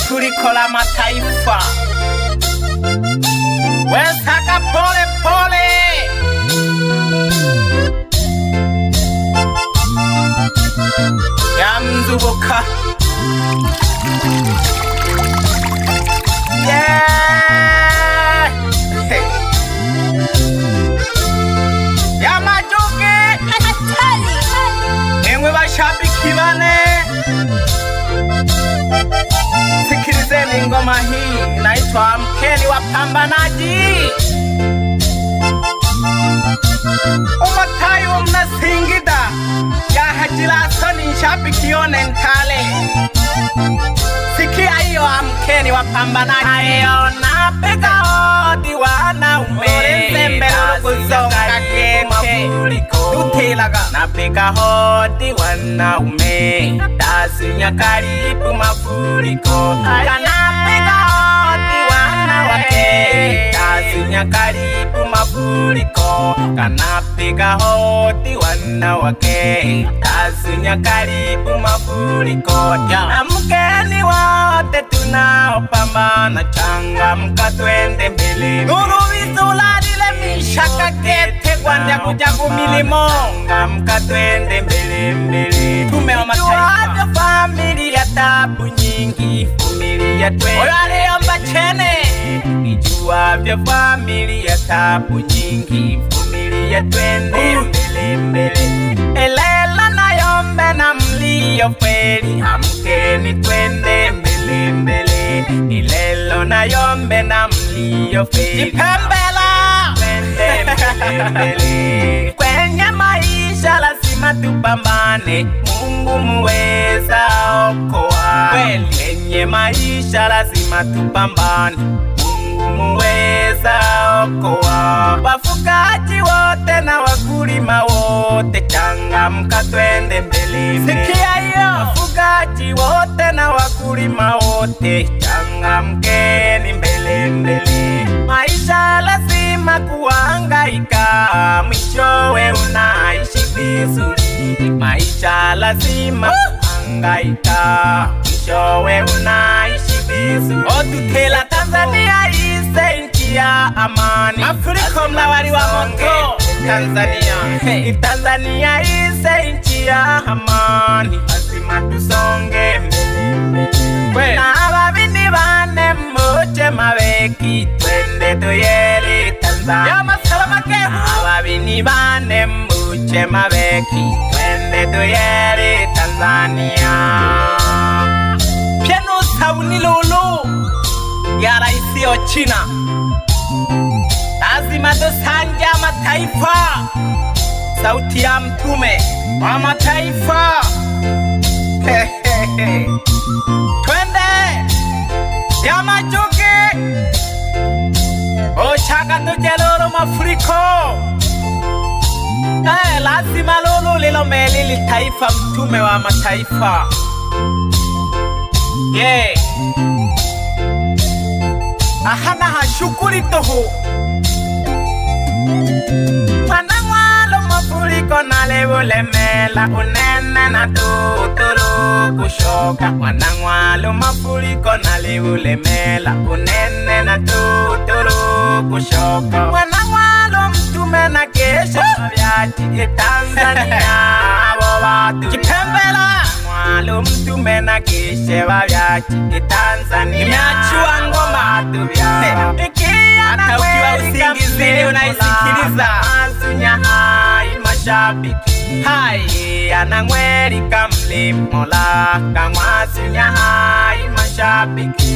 Mafuriko la mataifa. Wesaka pole pole. Ya mzubuka. Yeah. Ya majuke. Emwe bashabiki bane. Sikilizeni ngoma hii inaitwa Amkeni Wapambanaji. Umatayi wo mnasingida ya hajila soni shabiki yone nkale. Sikia hiyo Amkeni Wapambanaji. Ayo napega hodi wanaume Olenzembele kuzonga kete Dutilaga napega hodi wanaume Tasunya karibu mafuriko Napega hodi wanawake Tasunya karibu mafuriko Napega hodi wanawake Tasunya karibu mafuriko Amkeni wote tunaopambana changamka twende mbele Nuru visula dile mishaka kete Gwanda kujagu milimo Changamka twende mbele mbele Tume wa mataifa familia tabu nyingi Familia twende Oyale yomba chene Nijua vya familia tabu nyingi Familia twende mbele mbele Elela na yombe na mlio feri Amkeni twende mbele mbele Ilelo na yombe na mlio feri Jipembela twende mbele mbele Kwenye maisha lazima tupambane Mungu muweza okoa Kwenye maisha lazima tupambane Mungu muweza okoa Wafugaji wote na wakulima wote changamka twende mbele mbele Sikia hiyo Wafugaji wote na wakulima wote changamkeni mbele mbele Maisha lazima kuhangaika Mwishowe unaishi vizuri Maisha lazima kuhangaika Mwishowe unaishi vizuri Odutela Tanzania ise nchi ya amani Mafuriko mlawari wa moto Tanzania Tanzania ise nchi ya amani Lazima tusonge mbele Na ababini bane mmoche mabeki Twende tuyeli Tanzania Ya masalama kehu Ababini bane mmoche mabeki Twende tuyeli Tanzania Piano sauni lulu Ya raisi o China Lazima tusanja mataifa Sauti ya mtume wa mataifa Twende ya majuki Ochaka tujelolo mafuriko Lazima lulu lilomeli litaifa mtume wa mataifa Yeah Ahana hashukuri toho Wanangwalo mafuriko na levule mela Unene na tuturu kushoka Wanangwalo mafuriko na levule mela Unene na tuturu kushoka Wanangwalo mtume na kesho Vyati Tanzania Wawatu Kipembela Mwalo mtume na kesho Vyati Tanzania Nimeachua ngoma Hata ukiwa usingizini unaisikiliza Azunya hai mashabiki Hai anangweri kamlimola Kamwazunya hai mashabiki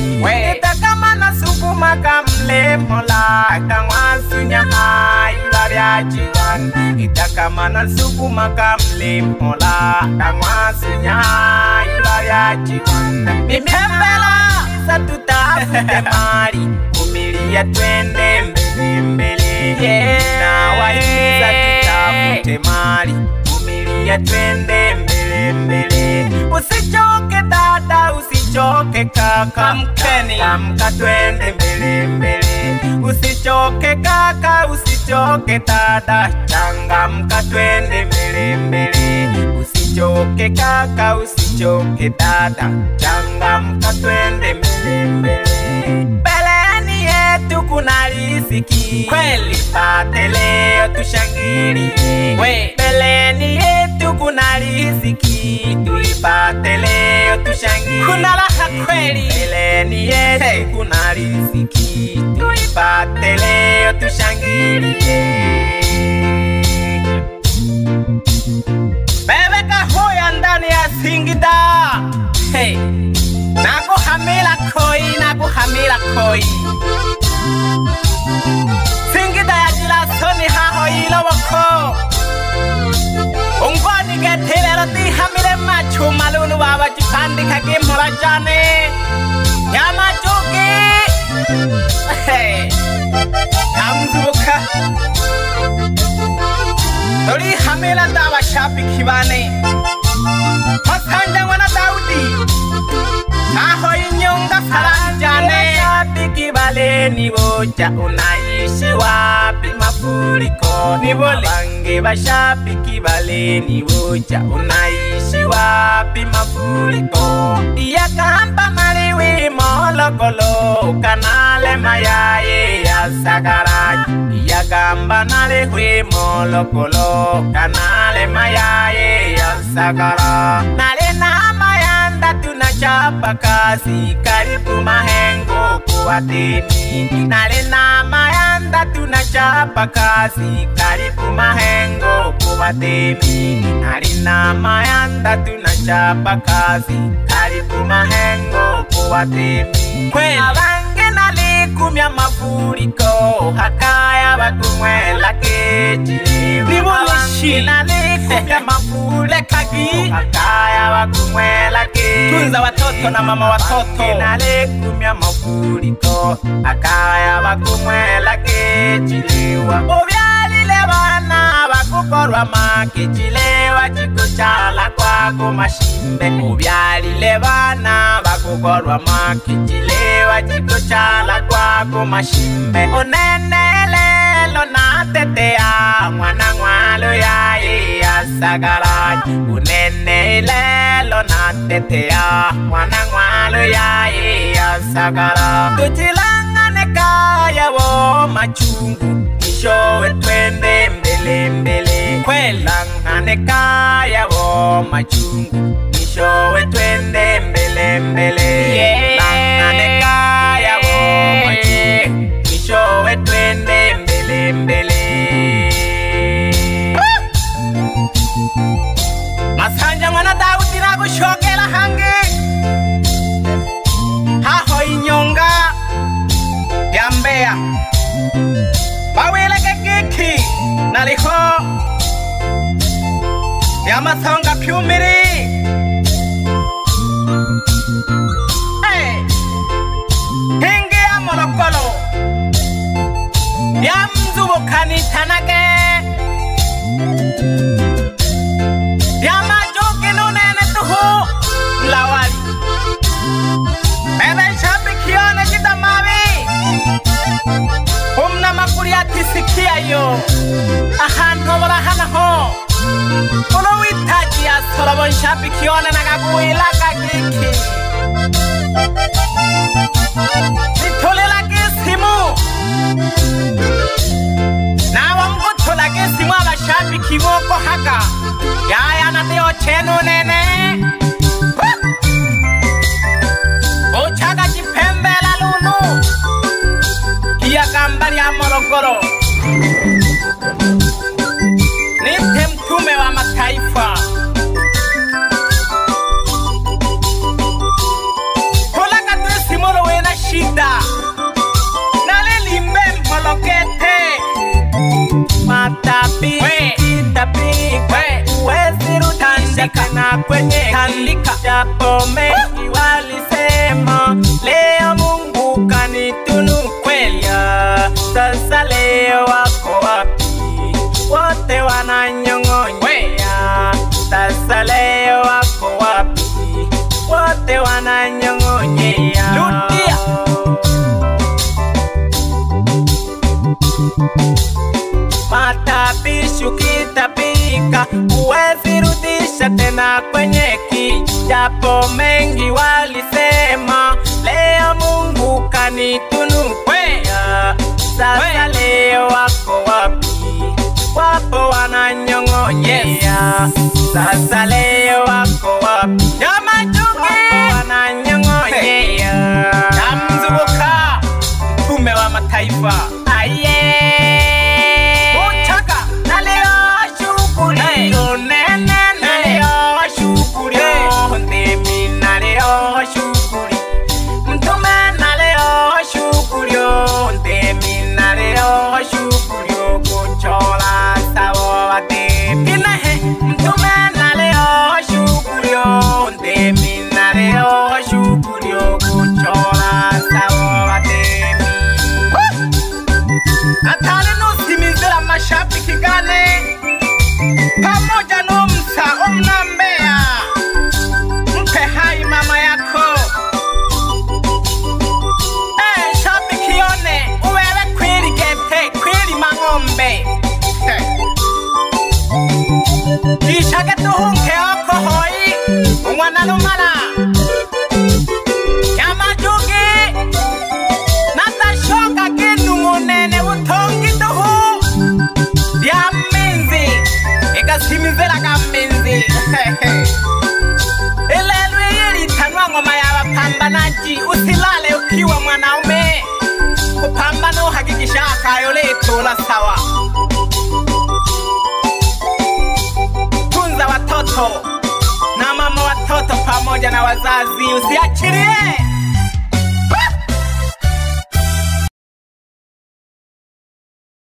Nitakama na sukuma kamlimola Kamwazunya hai variajiwan Nitakama na sukuma kamlimola Kamwazunya hai variajiwan Mipembela Satutafute mari Kumilia twende mbele mbele Na waiza tutafute mari Kumilia twende mbele mbele Usichoke dada usichoke kaka Amkeni Amka twende mbele mbele Usichoke kaka usichoke dada Changamka twende mbele mbele usichoke kaka, usichoke dada, changamka twende mbele. Mbeleni yetu kuna riziki, kweli pate leo tushangilie. Mbeleni yetu kuna riziki, tuipate leo tushangilie. Kuna raha kweli. Mbeleni yetu kuna riziki, tuipate leo tushangilie. Bebe kahoya ndani ya Singida. Hey, nakuhamila koi. Singida ya Jilasoni haho iloboko. Ungwani getele roti hamile machu malunu baba chipandi kage morajane. Yamachuki. Hey, kamzuka. Tori hamila dawa shapi kibane. Masanja wana Daudi. Aho inyonga sarajane. Shapi kibale ni bocha unaishi wapi mafuriko ni bole. Bange ba shapi kibale ni bocha unaishi wapi mafuriko. Iya kamba maliwi molokolo kanale mayaye ya sagaraji. Iya kamba nale hui molokolo kanale mayaye ya sagara. Nale na mayanda tunachapa kazi karibu mahengo kuwatemi. Nale na mayanda tunachapa kazi karibu mahengo kuwatemi. Nale na mayanda tunachapa kazi karibu mahengo kuwatemi. Abange nalikumya mafuriko hakaya bakumwela kechile. Abange nalikumya mafuriko hakaya bakumwela kechile. Tunza watoto na mama watoto. Nalikumya mafuriko hakaya bakumwela kechile. Obyalile bana bakukorwa makechile wachikuchala kwako mashimbe. Obyalile bana bakukorwa makechile wachikuchala kwako mashimbe. Onenele lo natetea mwana ngwalo yaye ya sagaraji. Unenele lo natetea mwana ngwalo yaye ya sagara. Tuchilangane kaya wo machungu nishowe twende mbele. Kwelangane kaya wo machungu nishowe twende mbele. Langane kaya wo machungu nishowe twende mbele. Masanja mwana Daudi na kushokela hange. Haho inyonga ya Mbeya. Bawele kekiki naliho ya Masonga Pyumiri. Hey, hingi ya Morokolo ya Mzubo Kanitanage. Ya majoke nunene tuhu Mlawali. Bebe shapi kione kita mavi. Umna makuri atisikia yo. Ahanto wala hana ho. Ulo witaji ya Solomon shapi kione nagaguila kagiki. Nitulila kisimu. Na wamgutula kisimu ala shapi kimoko haka. Yaya nateo chenu nene. Ochaga jipembe la lunu. Iya gambari ya Morogoro. Nite mtume wa mataifa. Kulaka tuisi moro wena shida. Nale limbe mholokete. Matapi uwezi rudandika na kwenye tandika. Japo mengi walisema leo Mungu kanitunu kwelia. Sasa leo wako wapi? Wote wananyong'onyea. Sasa leo wako wapi? Wote wananyong'onyea. Ludia matapishu kitapika uwezi rudisha. nimerudisha tena kwenye japo mengi walisema, leo Mungu kanitunukwea. Sasa leo wako wapi? Wapo wananyong'onyea. Sasa leo wako wapi? Jama Jugi wapo wananyong'onyea. Namzunguka mtume wa mataifa. Aye Uchaka na leo shukurio nene na leo shukurio ndemi na leo shukuri mtume na leo shukurio ndemi na leo shukurio kuchola sawo wate pinahe mtume na leo shukurio ndemi na leo shukurio kuchola sawo wate atale nusimizela mashabiki gane pamoja n'umsa umnambea mpe hai mama yako. Shabiki yone uwewe kweli gete kweli mangombe ishage tuhunke oko hoi umwana numala Jama Jugi natashoka ginu munene butongi duhu ya minzi igasimizela kaminzi ilelwe yiri tanwa ngoma ya wapambanaji. Usilale ukiwa mwanaume, kupambana uhakikisha akayo leto la sawa. Tunza watoto na mama watoto pamoja na wazazi, usiachilie